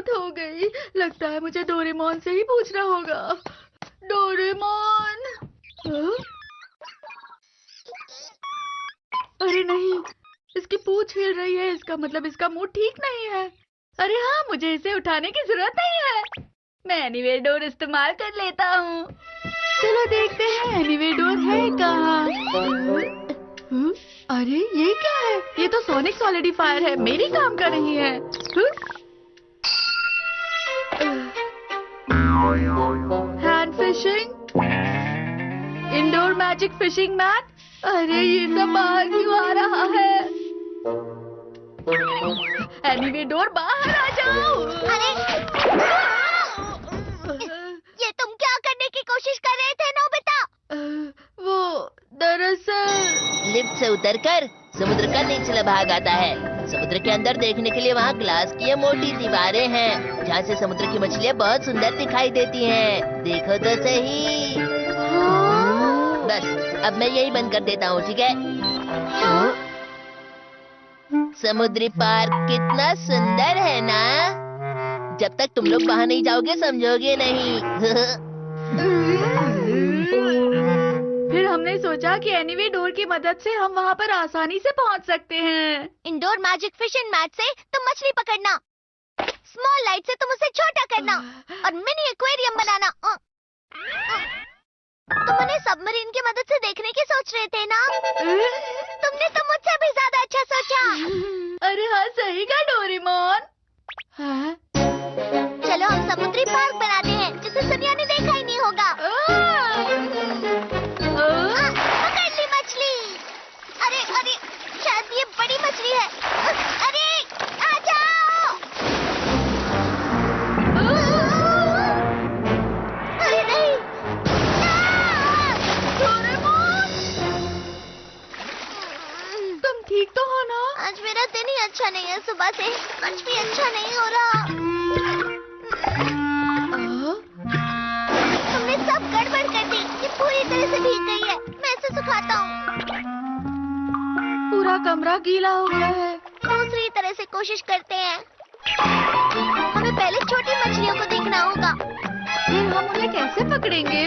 हिम्मत हो गई। लगता है मुझे डोरेमोन से ही पूछना होगा। डोरेमोन। हाँ? अरे नहीं, इसकी पूंछ हिल रही है, इसका मतलब इसका मूड ठीक नहीं है। अरे हाँ, मुझे इसे उठाने की जरूरत नहीं है। मैं एनीवेयर डोर इस्तेमाल कर लेता हूँ। चलो देखते हैं एनीवेयर डोर है कहाँ। अरे ये क्या है? ये तो सोनिक सॉलिडिफायर है, मेरी काम का नहीं है। Hand fishing, indoor magic fishing mat. अरे ये सब बाहर क्यों आ रहा है? एनीवे डोर बाहर आ जाओ। अरे ये तुम क्या करने की कोशिश कर रहे थे नोबिता? वो दरअसल लिफ्ट से उतरकर समुद्र का निचला भाग आता है। समुद्र के अंदर देखने के लिए वहाँ ग्लास की मोटी दीवारें हैं, जहाँ से समुद्र की मछलियाँ बहुत सुंदर दिखाई देती हैं। देखो तो सही। बस अब मैं यही बंद कर देता हूँ, ठीक है? समुद्री पार्क कितना सुंदर है ना? जब तक तुम लोग वहाँ नहीं जाओगे समझोगे नहीं। फिर हमने सोचा कि एनीवे डोर की मदद से हम वहाँ पर आसानी से पहुँच सकते हैं। इंडोर मैजिक फिशिंग मैट से तुम मछली पकड़ना, स्मॉल लाइट से तुम उसे छोटा करना और मिनी एक्वेरियम बनाना। तुम उन्हें सबमरीन की मदद से देखने की सोच रहे थे ना? तुमने तो मुझसे भी ज्यादा अच्छा सोचा। अरे हाँ, सही कहा डोरेमोन। हाँ? चलो हम समुद्री पार्क बनाते हैं, जिसे दुनिया ने देखा ही नहीं होगा। पकड़ ली मछली। अरे अरे, शायद ये बड़ी मछली है। अरे आ जाओ। अरे नहीं। डोरेमोन, तुम ठीक तो हो ना? आज मेरा दिन ही अच्छा नहीं है, सुबह से कुछ भी अच्छा नहीं हो रहा। तुमने सब गड़बड़ कर दी, ये पूरी तरह से भीग गई है। मैं इसे सुखाता हूँ। पूरा कमरा गीला हो गया है। दूसरी तरह से कोशिश करते हैं। हमें पहले छोटी मछलियों को देखना होगा। फिर हम उन्हें कैसे पकड़ेंगे?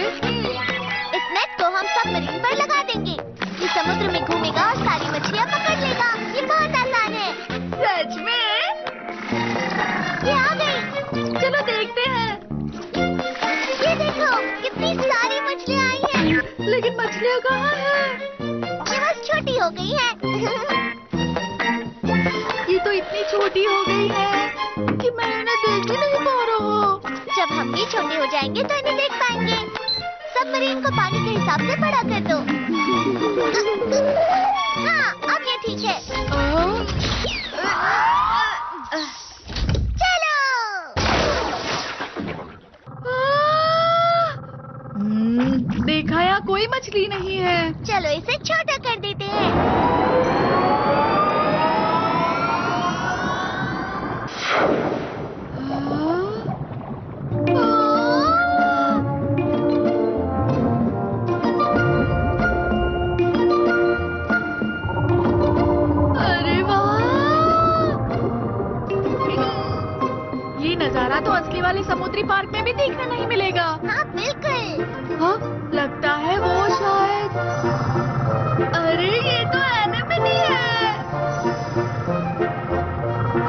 इस नेट को हम सबमरीन पर लगा देंगे। ये समुद्र में घूमेगा और सारी मछलियाँ पकड़ लेगा। ये बहुत आसान है। सच में? ये आ गई। चलो देखते हैं। ये देखो, कितनी सारी मछलियाँ आई हैं। लेकिन मछलियाँ कहाँ हैं? ये बस छोटी हो गई है। ये तो इतनी छोटी हो गई है कि मैं इन्हें देख ही नहीं पा रहा हूँ। जब हम भी छोटे हो जाएंगे तो इन्हें देख पाएंगे। सबमरीन को पानी के हिसाब से बड़ा कर दो। हाँ, अब ये ठीक है। चलो। देखा, यहाँ कोई मछली नहीं है। चलो इसे छोटा कर देते हैं। अरे वाह! ये नजारा तो असली वाले समुद्री पार्क में भी देखने नहीं मिलेगा। हाँ बिल्कुल। हाँ, लगता है वो शायद। अरे ये तो एनेमोनी है।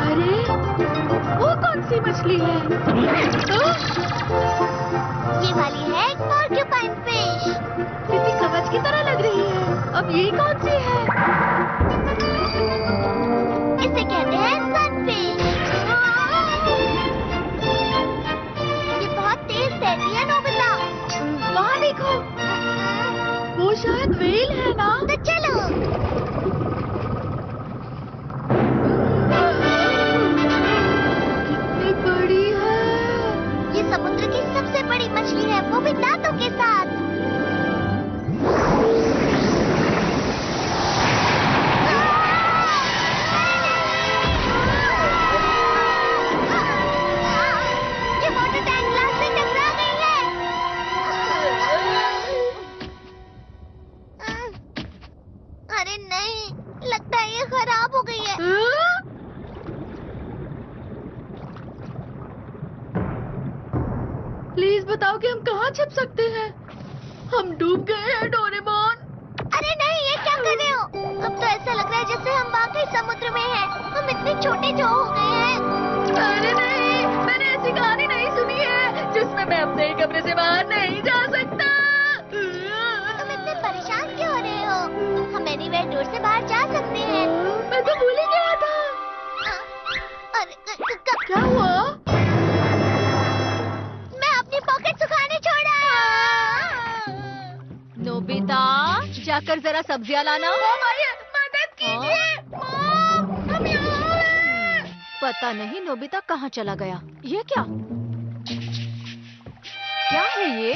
अरे वो कौन सी मछली है? ये वाली है पोर्क्यूपाइन फिश। किसी कवच की तरह लग रही है। अब ये कौन सी है? इसे कहते हैं सनफिश। ये बहुत तेज तैरती है नोबिता। वहाँ देखो, वो शायद व्हेल है ना? तो चलो। कितनी बड़ी है। ये समुद्र की सबसे बड़ी मछली है, वो भी दांतों के साथ। प्लीज बताओ कि हम कहाँ छिप सकते हैं। हम डूब गए हैं डोरेमोन। अरे नहीं, ये क्या कर रहे हो? अब तो ऐसा लग रहा है जैसे हम वाकई समुद्र में हैं। हम इतने छोटे जो हो गए हैं। अरे नहीं, मैंने ऐसी कहानी नहीं सुनी है जिसमें मैं अपने ही कमरे से बाहर नहीं जा सकता। तुम इतने परेशान क्यों हो रहे हो? हम एनीवेयर डोर से बाहर जा सकते हैं। मैं तो भूल ही गया था। अरे क्या हुआ? मैं अपनी पॉकेट सुखाने छोड़ा। नोबिता, जाकर जरा सब्जियां लाना। मदद कीजिए। मॉम, हम यहाँ हैं। पता नहीं नोबिता कहाँ चला गया। ये क्या? क्या है ये?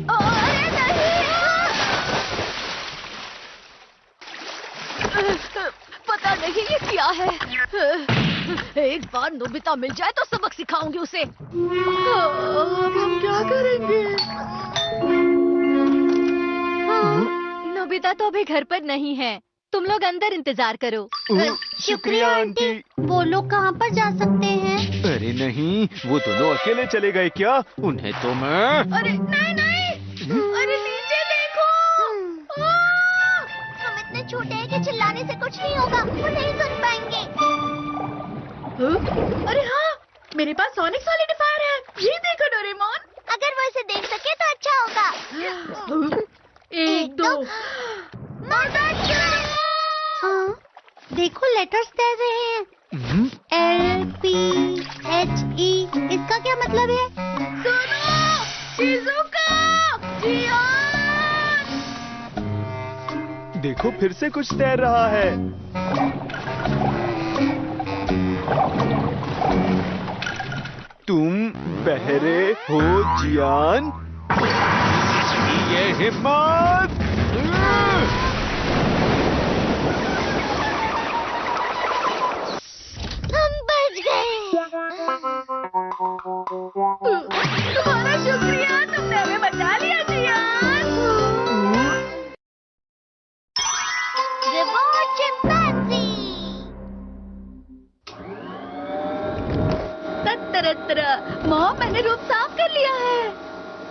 अरे नहीं। पता नहीं ये क्या है। एक बार नोबिता मिल जाए तो सबक सिखाऊंगी उसे। अब हम क्या करेंगे? नोबिता तो अभी घर पर नहीं है। तुम लोग अंदर इंतजार करो। शुक्रिया आंटी। वो लोग कहाँ पर जा सकते हैं? अरे नहीं, वो दोनों अकेले चले गए क्या? उन्हें तो मैं... अरे नहीं। अरे नीचे देखो। हम इतने छोटे हैं कि चिल्लाने से कुछ नहीं होगा। वो नहीं सुन पाएंगे। अरे हाँ, मेरे पास सोनिक सॉलिडिफायर है। ये देखो डोरेमोन। अगर वो इसे देख सके तो अच्छा होगा। 1 2। मदद करो। हाँ, देखो लेटर्स दे रहे हैं। LPHE। इसका क्या मतलब है? सुनो, शिज़ुका, जियान। देखो फिर से कुछ तैर रहा है। तुम बहरे हो जियान? ये हिम्मत! हम बच गए। तुम्हारा शुक्रिया, तुमने हमें बचा लिया जियान। Reward chimpanzee. मॉम, मैंने रूम साफ कर लिया है।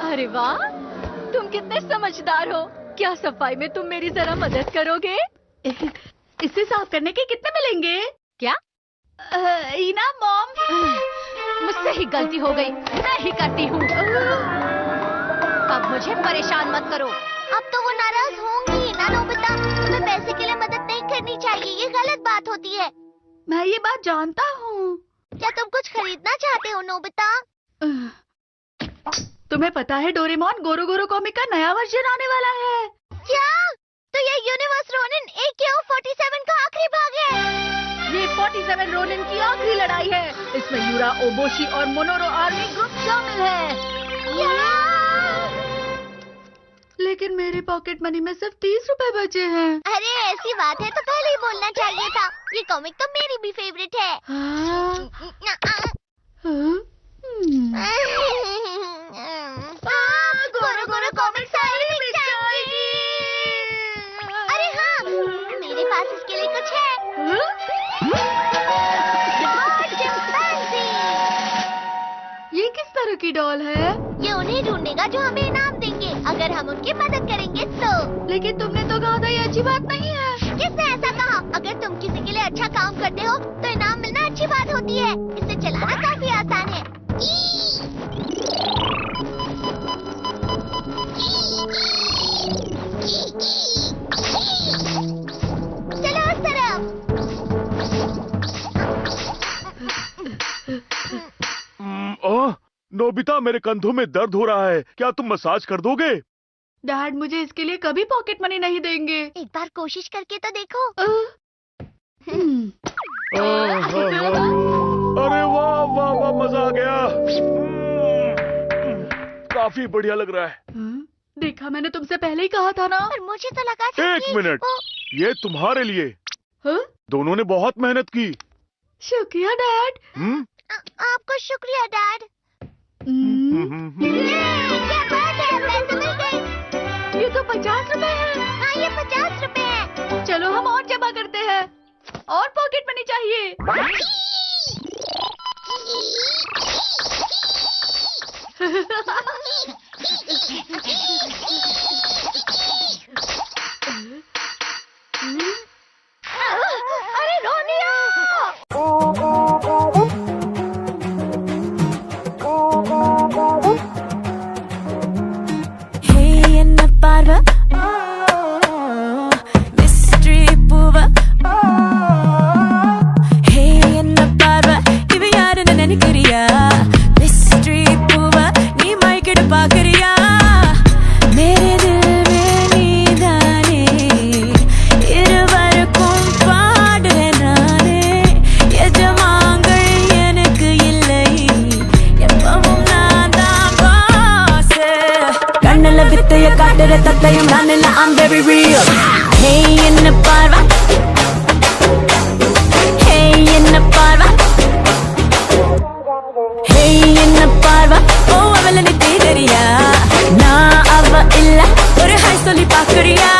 अरे वाह, तुम कितने समझदार हो। क्या सफाई में तुम मेरी जरा मदद करोगे? इसे साफ करने के कितने मिलेंगे? क्या? ईना मॉम। मुझसे ही गलती हो गई। मैं ही करती हूँ। अब मुझे परेशान मत करो। अब तो वो नाराज होंगी ना नोबिता। तुम्हें पैसे के लिए मदद नहीं करनी चाहिए। ये गलत बात होती है। मैं ये बात जानता हूँ। क्या तुम कुछ खरीदना चाहते हो नोबिता? तुम्हें पता है डोरेमोन, गोरो गोरो कॉमिक का नया वर्जन आने वाला है। क्या? तो ये यूनिवर्स रोनिन AKO47 का आखिरी भाग है। ये 47 रोनिन की आखिरी लड़ाई है। इसमें यूरा, ओबोशी और मोनोरो आर्मी ग्रुप शामिल है। लेकिन मेरे पॉकेट मनी में सिर्फ 30 रुपए बचे हैं। अरे ऐसी बात है तो पहले ही बोलना चाहिए था। ये कॉमिक तो मेरी भी फेवरेट है। गोरो गोरो कॉमिक सारी मिल जाएगी। अरे हाँ, मेरे पास इसके लिए कुछ है। Reward chimpanzee. ये किस तरह की डॉल है? ये उन्हें ढूंढेगा जो हमें इनाम देंगे अगर हम उनकी मदद करेंगे तो। लेकिन तुमने तो कहा था ये अच्छी बात नहीं है। किसने ऐसा कहा? अगर तुम किसी के लिए अच्छा काम करते हो तो इनाम मिलना अच्छी बात होती है। इसे चलाना काफी आसान है। चलो उस तरफ। ओह, नोबिता, मेरे कंधों में दर्द हो रहा है। क्या तुम मसाज कर दोगे? डैड मुझे इसके लिए कभी पॉकेट मनी नहीं देंगे। एक बार कोशिश करके तो देखो। अरे वाह वाह वाह, मजा आ गया। काफी बढ़िया लग रहा है। देखा, मैंने तुमसे पहले ही कहा था ना। पर मुझे तो लगा था एक मिनट, ये तुम्हारे लिए। हाँ? दोनों ने बहुत मेहनत की। शुक्रिया डैड। आपको शुक्रिया डैड। हम्म, क्या बात है, पैसे मिल गए। ये तो 50 रुपए है। हाँ, ये 50 रुपए है। चलो हम और जमा करते हैं। और पॉकेट मनी चाहिए। തത്തയും ഞാനില്ല I'm very real Hey என்ன பார்வா Hey என்ன பார்வா Hey என்ன பார்வா ஓ அவள நீ தெரியா நான் அவ இல்ல ஒரு ஹை சொல்லி பாக்குறியா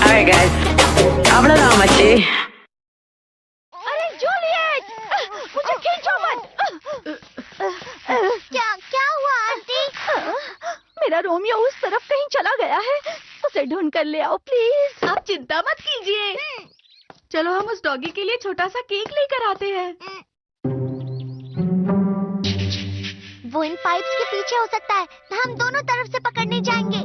Hi guys அவ்வளவுதான் மச்சி अरे जूलियट मुझे खींचो मत क्या क्या हुआ आंटी? मेरा रोमियो उस तरफ कहीं चला गया है उसे ढूंढ कर ले आओ प्लीज आप चिंता मत कीजिए। चलो हम उस डॉगी के लिए छोटा सा केक लेकर आते हैं। वो इन पाइप्स के पीछे हो सकता है। हम दोनों तरफ से पकड़ने जाएंगे।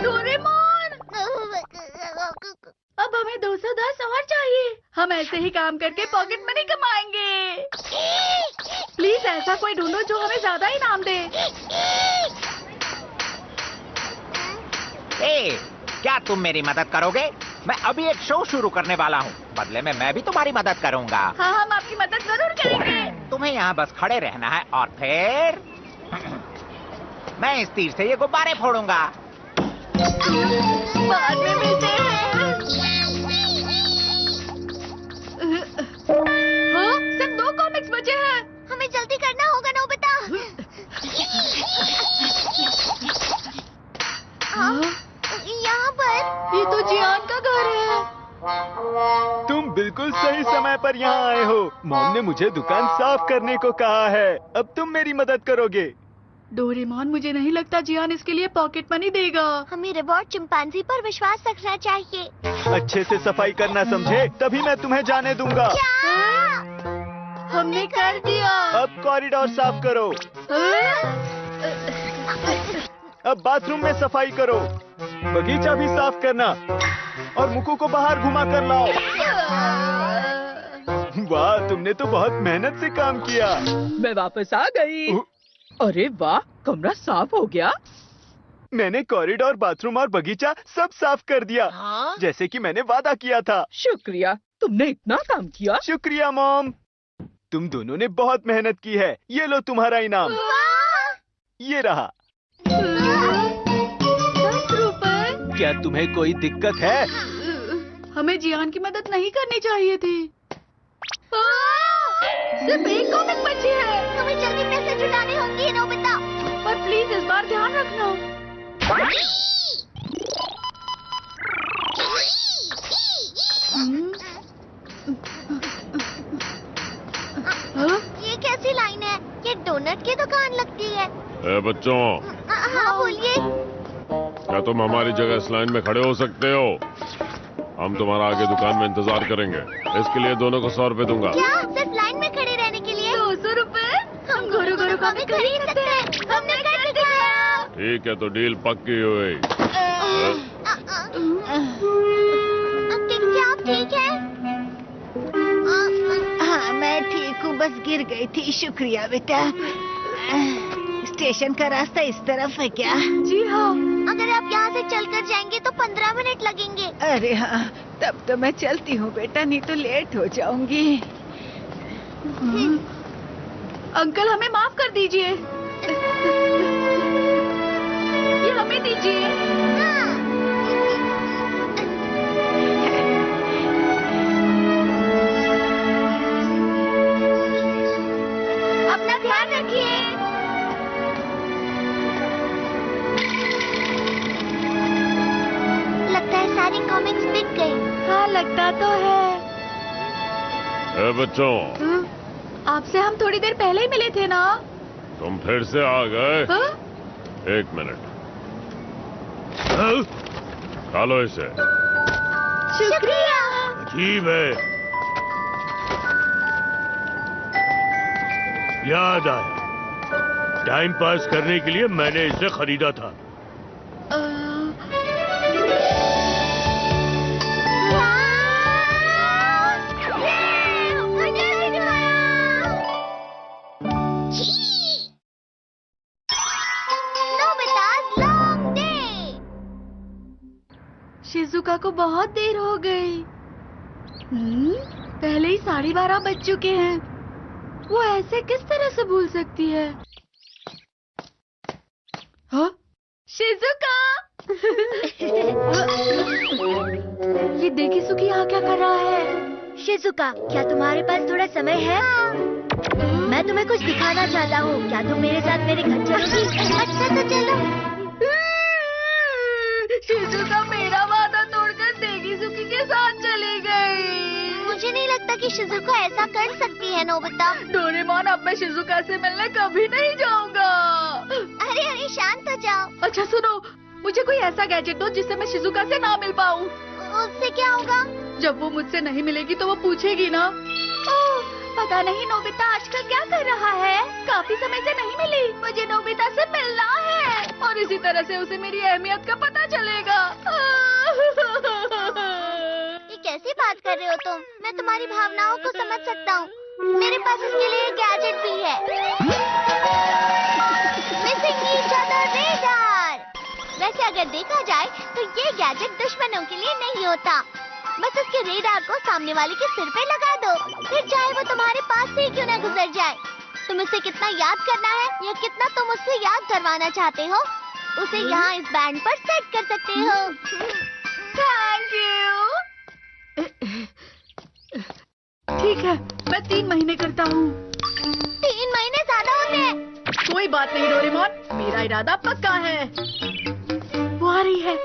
डोरेमोन, अब हमें 210 और चाहिए। हम ऐसे ही काम करके पॉकेट मनी कमाएंगे। प्लीज ऐसा कोई ढूंढो जो हमें ज्यादा इनाम दे। ए, क्या तुम मेरी मदद करोगे? मैं अभी एक शो शुरू करने वाला हूँ। बदले में मैं भी तुम्हारी मदद करूँगा। हाँ, हम आपकी मदद जरूर करेंगे। तुम्हें यहाँ बस खड़े रहना है और फिर मैं इस तीर से ये गुब्बारे फोड़ूंगा। बाद में मिलते हैं। हाँ, सिर्फ 2 कॉमिक्स बचे हैं। हमें जल्दी करना होगा नोबिता। हाँ, यहाँ पर ये तो जियान का घर है। तुम बिल्कुल सही समय पर यहाँ आए हो। मॉम ने मुझे दुकान साफ करने को कहा है। अब तुम मेरी मदद करोगे। डोरेमोन, मुझे नहीं लगता जियान इसके लिए पॉकेट मनी देगा। हमें रिवॉर्ड चिंपांजी पर विश्वास रखना चाहिए। अच्छे से सफाई करना समझे, तभी मैं तुम्हें जाने दूंगा। हमने कर दिया। अब कॉरिडोर साफ करो। अब बाथरूम में सफाई करो। बगीचा भी साफ करना और मुकु को बाहर घुमा कर लाओ। वाह, तुमने तो बहुत मेहनत से काम किया। मैं वापस आ गई। अरे वाह, कमरा साफ हो गया। मैंने कॉरिडोर, बाथरूम और बगीचा सब साफ कर दिया। हाँ? जैसे कि मैंने वादा किया था। शुक्रिया, तुमने इतना काम किया। शुक्रिया मॉम। तुम दोनों ने बहुत मेहनत की है। ये लो तुम्हारा इनाम। ये रहा। 10 रुपए? क्या तुम्हें कोई दिक्कत है? हमें जियान की मदद नहीं करनी चाहिए थी। सिर्फ 1 कॉमिक बची है। हमें जल्दी पैसे जुटाने होंगे नोबिता। पर प्लीज इस बार ध्यान रखना। हाँ? ये कैसी लाइन है? ये डोनट की दुकान लगती है। ए बच्चों, हाँ बोलिए। क्या तुम हमारी जगह इस लाइन में खड़े हो सकते हो? हम तुम्हारा आगे दुकान में इंतजार करेंगे। इसके लिए दोनों को 100 रुपए दूंगा। क्या सिर्फ लाइन में खड़े रहने के लिए? 200 रुपए? हम गोरू गोरू कॉमिक खरीद सकते हैं। हमने कर दिखाया। ठीक है, तो डील पक्की हुई। क्या आप ठीक है? हाँ, मैं ठीक हूँ, बस गिर गई थी। शुक्रिया बेटा। स्टेशन का रास्ता इस तरफ है क्या? जी हाँ। अगर आप यहाँ से चलकर जाएंगे तो 15 मिनट लगेंगे। अरे हाँ, तब तो मैं चलती हूँ बेटा, नहीं तो लेट हो जाऊंगी। अंकल, हमें माफ कर दीजिए। ये हमें दीजिए। अपना ध्यान रखिए। लगता है सारी कॉमिक्स बिक गई। हाँ, लगता तो है। ए बच्चों, आपसे हम थोड़ी देर पहले ही मिले थे ना? तुम फिर से आ गए? हाँ? 1 मिनट। खा लो इसे। शुक्रिया। अजीब है। याद आया, टाइम पास करने के लिए मैंने इसे खरीदा था। को बहुत देर हो गई। पहले ही 12:30 बज चुके हैं। वो ऐसे किस तरह से भूल सकती है? हाँ? शिजुका! ये डेकिसुकी यहाँ क्या कर रहा है? शिजुका, क्या तुम्हारे पास थोड़ा समय है? मैं तुम्हें कुछ दिखाना चाहता हूँ। क्या तुम मेरे साथ मेरे घर चलोगी? अच्छा तो चलो। शिजुका मेरा वादा तोड़कर डेकिसुकी के साथ चली गई। मुझे नहीं लगता कि शिजुका ऐसा कर सकती है नोबिता। डोरेमोन, अब मैं शिजुका से मिलने कभी नहीं जाऊंगा। अरे अरे शांत हो जाओ। अच्छा सुनो, मुझे कोई ऐसा गैजेट दो जिससे मैं शिजुका से ना मिल पाऊँ। उससे क्या होगा? जब वो मुझसे नहीं मिलेगी तो वो पूछेगी ना। पता नहीं नोबिता आजकल क्या कर रहा है। काफी समय से नहीं मिली। मुझे नोबिता से मिलना है और इसी तरह से उसे मेरी अहमियत का पता चलेगा। ये कैसी बात कर रहे हो तुम? मैं तुम्हारी भावनाओं को समझ सकता हूँ। मेरे पास इसके लिए एक गैजेट भी है। Missing each other radar. वैसे अगर देखा जाए तो ये गैजेट दुश्मनों के लिए नहीं होता। बस उसके रेडार को सामने वाले के सिर पे लगा दो, फिर चाहे वो तुम्हारे पास से ही क्यों न गुजर जाए। तुम उसे कितना याद करना है या कितना तुम उससे याद करवाना चाहते हो, उसे यहाँ इस बैंड पर सेट कर सकते हो। Thank you. ठीक है, मैं 3 महीने करता हूँ। 3 महीने ज्यादा होते हैं। कोई बात नहीं डोरेमोन, मेरा इरादा पक्का है। वो आ रही है।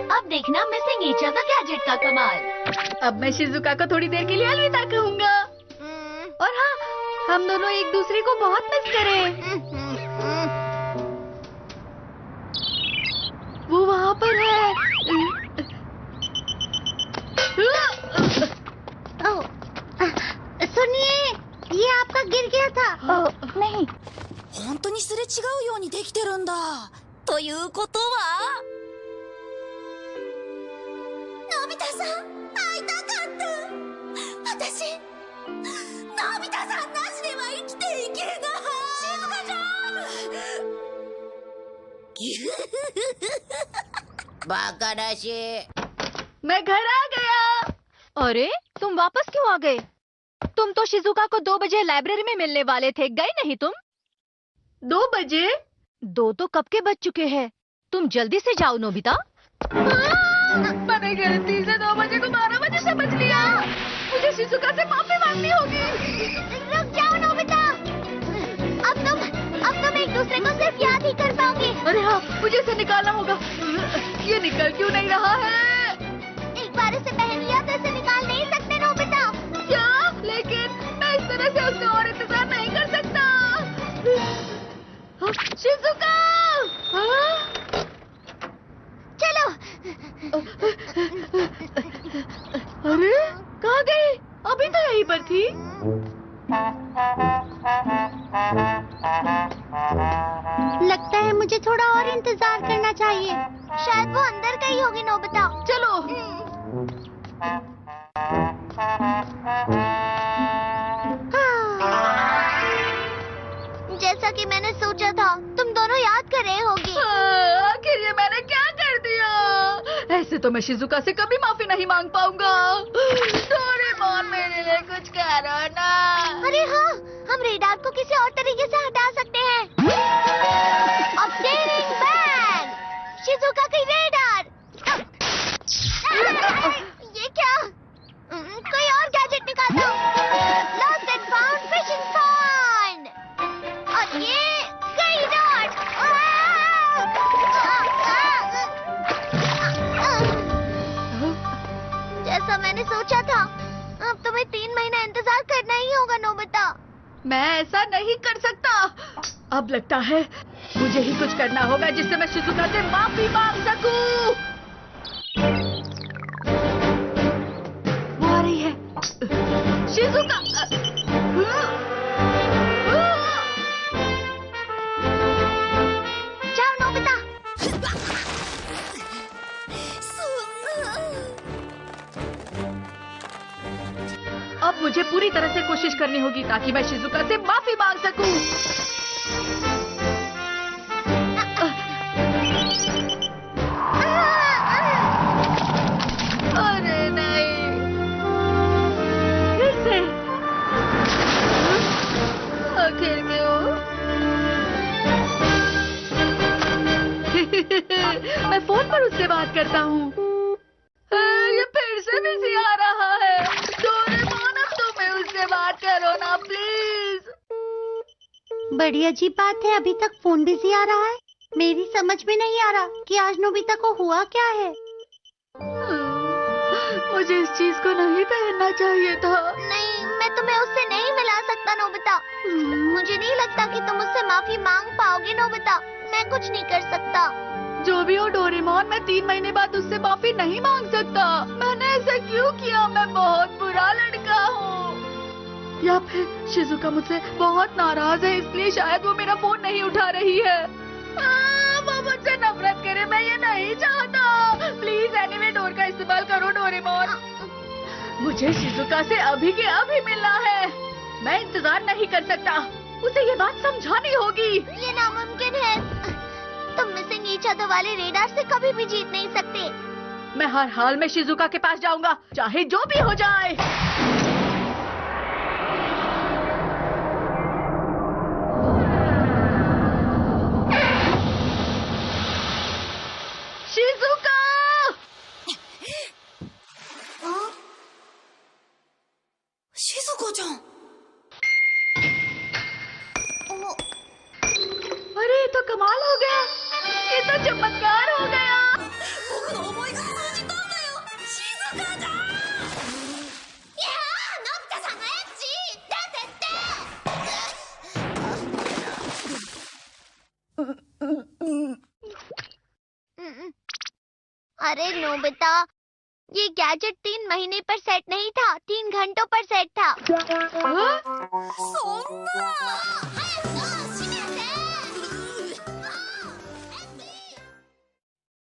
अब देखना मिसिंग ईच अदर गैजेट का कमाल। अब मैं शिजुका को थोड़ी देर के लिए अलविदा कहूँगा। और हाँ, हम दोनों एक दूसरे को बहुत मिस करें। वो वहाँ पर है। सुनिए, ये आपका गिर गया था। नहीं। 本当にすれ違うようにできてるんだ。ということは、のび太さん、会いたかった。私、のび太さんなしでは生きていけない。静香ちゃん。バカらしい。 मैं घर आ गया। अरे तुम वापस क्यों आ गए? तुम तो शिजुका को 2 बजे लाइब्रेरी में मिलने वाले थे, गए नहीं तुम? 2 बजे? 2 तो कब के बज चुके हैं। तुम जल्दी से जाओ नोबिता। मैंने गलती से 2 बजे को 12 बजे समझ लिया। मुझे शिजुका से माफी मांगनी होगी। रुक जाओ नोबिता। अब तुम एक दूसरे को सिर्फ याद ही कर पाओगे। अरे हाँ, मुझे इसे निकालना होगा। ये निकल क्यों नहीं रहा है? एक बार इसे पहन लिया तो इसे निकाल नहीं सकते नोबिता। क्या? लेकिन मैं इस तरह से उससे और इंतजार नहीं कर सकता। शिजुका! चलो। अरे कहाँ गई? अभी तो यहीं पर थी। लगता है मुझे थोड़ा और इंतजार करना चाहिए। शायद वो अंदर गई होगी नोबिता। चलो। जैसा कि मैंने सोचा था, तुम दोनों याद कर रहे होगे। आखिर ये मैंने क्या कर दिया? ऐसे तो मैं शिजुका से कभी माफी नहीं मांग पाऊंगा। डोरेमोन, मेरे लिए कुछ करो ना। अरे हाँ, हम रेडार को किसी और तरीके से हटा सकते हैं। ऑब्टेनिंग बैग, शिजुका की रेडार। ये क्या? कोई और गैजेट निकालता हूँ। Lost and found fishing pond. और ये कई डॉट। जैसा मैंने सोचा था, अब तुम्हें 3 महीने इंतजार करना ही होगा नोबिता। मैं ऐसा नहीं कर सकता। अब लगता है मुझे ही कुछ करना होगा जिससे मैं शिजुका से माफी मांग सकूं। वो आ रही है। शिजुका! जाओ नोबिता। अब मुझे पूरी पूरी तरह से कोशिश करनी होगी ताकि मैं शिजुका से माफी मांग सकूं। अरे नहीं, फिर से आखिर क्यों? मैं फोन पर उससे बात करता हूँ। ये फिर से बिजी आ रहा है। डोरेमोन, अब तुम्हें उससे बात करो ना प्लीज। बड़ी अजीब बात है, अभी तक फोन बिजी आ रहा है। मेरी समझ में नहीं आ रहा कि आज नोबिता को हुआ क्या है। मुझे इस चीज को नहीं पहनना चाहिए था। नहीं, मैं तुम्हें उससे नहीं मिला सकता नोबिता। मुझे नहीं लगता कि तुम उससे माफी मांग पाओगे नोबिता। मैं कुछ नहीं कर सकता। जो भी हो डोरेमोन, मैं 3 महीने बाद उससे माफी नहीं मांग सकता। मैंने ऐसा क्यों किया? मैं बहुत बुरा लड़का हूँ। या फिर शिजुका मुझसे बहुत नाराज है, इसलिए शायद वो मेरा फोन नहीं उठा रही है। वो मुझसे नफरत करे, मैं ये नहीं चाहता। प्लीज एनीवे डोर का इस्तेमाल करो डोरेमोन। मुझे शिजुका से अभी के अभी मिलना है। मैं इंतजार नहीं कर सकता। उसे ये बात समझानी होगी। ये नामुमकिन है। तुम मिसिंग ईच अदर वाले रेडार से कभी भी जीत नहीं सकते। मैं हर हाल में शिजुका के पास जाऊंगा, चाहे जो भी हो जाए। शिजुका! शिजुको-chan! अरे ये तो कमाल हो गया। ये तो चमत्कार हो गया। 僕の思いが通じたんだよ、静かちゃん。いやー、のび太さんのエッチ出てって。अरे नोबिता, ये गैजेट 3 महीने पर सेट नहीं था, 3 घंटों पर सेट था। हाँ? そんな